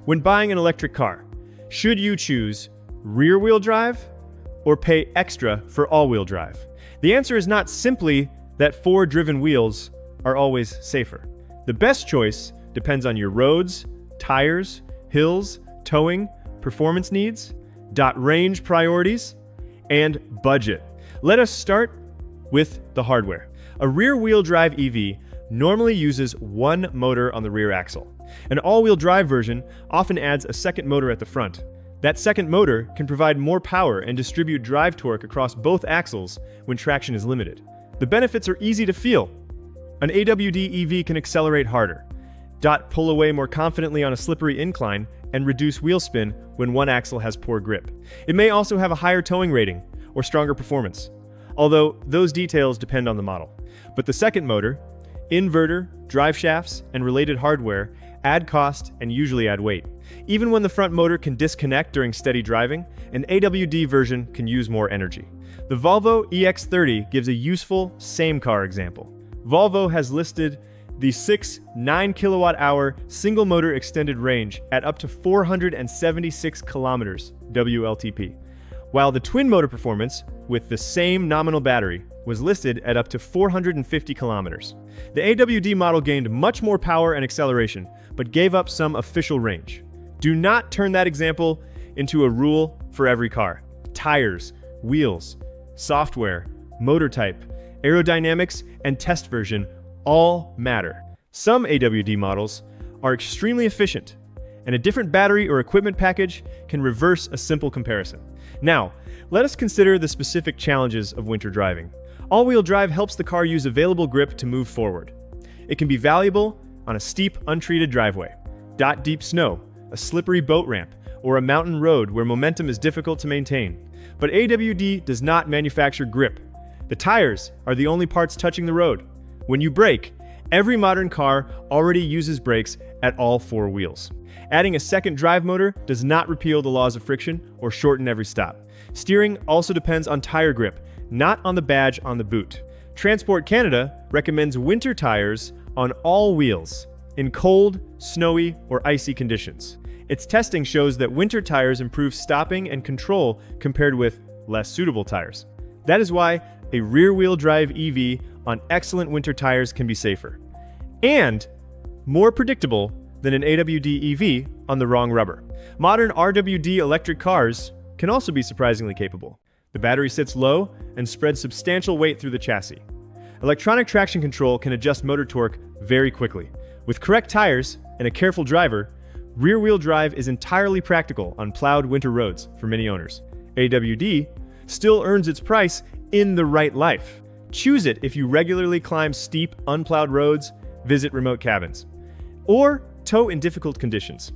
When buying an electric car, should you choose rear-wheel drive or pay extra for all-wheel drive? The answer is not simply that four-driven wheels are always safer. The best choice depends on your roads, tires, hills, towing, performance needs, range priorities, and budget. Let us start with the hardware. A rear-wheel drive EV normally uses one motor on the rear axle. An all-wheel drive version often adds a second motor at the front. That second motor can provide more power and distribute drive torque across both axles when traction is limited. The benefits are easy to feel. An AWD EV can accelerate harder, pull away more confidently on a slippery incline, and reduce wheel spin when one axle has poor grip. It may also have a higher towing rating or stronger performance, although those details depend on the model. But the second motor, inverter, drive shafts, and related hardware add cost and usually add weight. Even when the front motor can disconnect during steady driving, an AWD version can use more energy. The Volvo EX30 gives a useful same-car example. Volvo has listed the 9 kilowatt-hour single-motor extended range at up to 476 kilometers WLTP, while the twin-motor performance, with the same nominal battery, was listed at up to 450 kilometers. The AWD model gained much more power and acceleration, but gave up some official range. Do not turn that example into a rule for every car. Tires, wheels, software, motor type, aerodynamics, and test version all matter. Some AWD models are extremely efficient, and a different battery or equipment package can reverse a simple comparison. Now, let us consider the specific challenges of winter driving. All-wheel drive helps the car use available grip to move forward. It can be valuable on a steep, untreated driveway, deep snow, a slippery boat ramp, or a mountain road where momentum is difficult to maintain. But AWD does not manufacture grip. The tires are the only parts touching the road. When you brake, every modern car already uses brakes at all four wheels. Adding a second drive motor does not repeal the laws of friction or shorten every stop. Steering also depends on tire grip, not on the badge on the boot. Transport Canada recommends winter tires on all wheels in cold, snowy, or icy conditions. Its testing shows that winter tires improve stopping and control compared with less suitable tires. That is why a rear-wheel drive EV on excellent winter tires can be safer and more predictable than an AWD EV on the wrong rubber. Modern RWD electric cars can also be surprisingly capable. The battery sits low and spreads substantial weight through the chassis. Electronic traction control can adjust motor torque very quickly. With correct tires and a careful driver, rear-wheel drive is entirely practical on plowed winter roads for many owners. AWD still earns its price in the right life. Choose it if you regularly climb steep, unplowed roads, visit remote cabins, or tow in difficult conditions.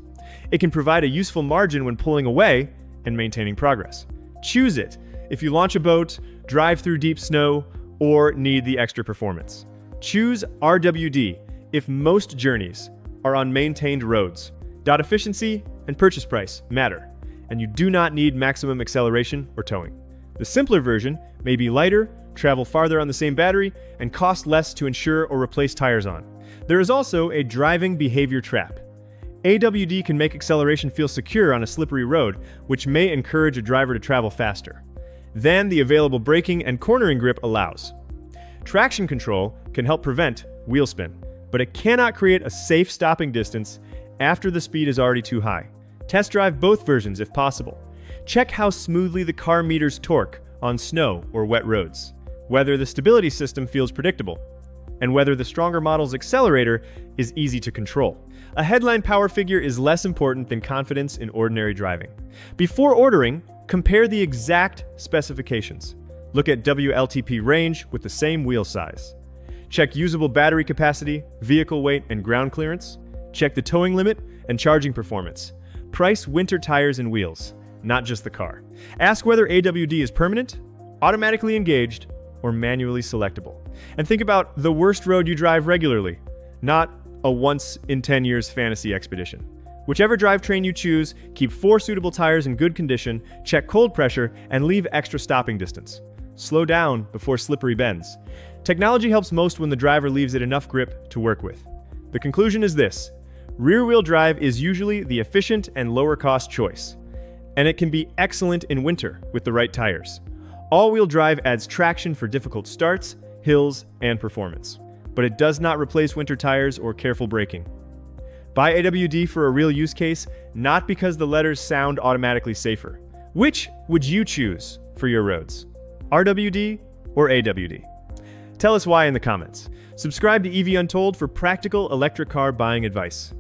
It can provide a useful margin when pulling away and maintaining progress. Choose it if you launch a boat, drive through deep snow, or need the extra performance. Choose RWD if most journeys are on maintained roads. Efficiency and purchase price matter, and you do not need maximum acceleration or towing. The simpler version may be lighter, travel farther on the same battery, and cost less to insure or replace tires on. There is also a driving behavior trap. AWD can make acceleration feel secure on a slippery road, which may encourage a driver to travel faster than the available braking and cornering grip allows. Traction control can help prevent wheel spin, but it cannot create a safe stopping distance after the speed is already too high. Test drive both versions if possible. Check how smoothly the car meters torque on snow or wet roads, whether the stability system feels predictable, and whether the stronger model's accelerator is easy to control. A headline power figure is less important than confidence in ordinary driving. Before ordering, compare the exact specifications. Look at WLTP range with the same wheel size. Check usable battery capacity, vehicle weight, and ground clearance. Check the towing limit and charging performance. Price winter tires and wheels, not just the car. Ask whether AWD is permanent, automatically engaged, or manually selectable. And think about the worst road you drive regularly, not a once-in-10 years fantasy expedition. Whichever drivetrain you choose, keep 4 suitable tires in good condition, check cold pressure, and leave extra stopping distance. Slow down before slippery bends. Technology helps most when the driver leaves it enough grip to work with. The conclusion is this: Rear-wheel drive is usually the efficient and lower-cost choice, and it can be excellent in winter with the right tires. All-wheel drive adds traction for difficult starts, hills, and performance, but it does not replace winter tires or careful braking. Buy AWD for a real use case, not because the letters sound automatically safer. Which would you choose for your roads? RWD or AWD? Tell us why in the comments. Subscribe to EVuntold for practical electric car buying advice.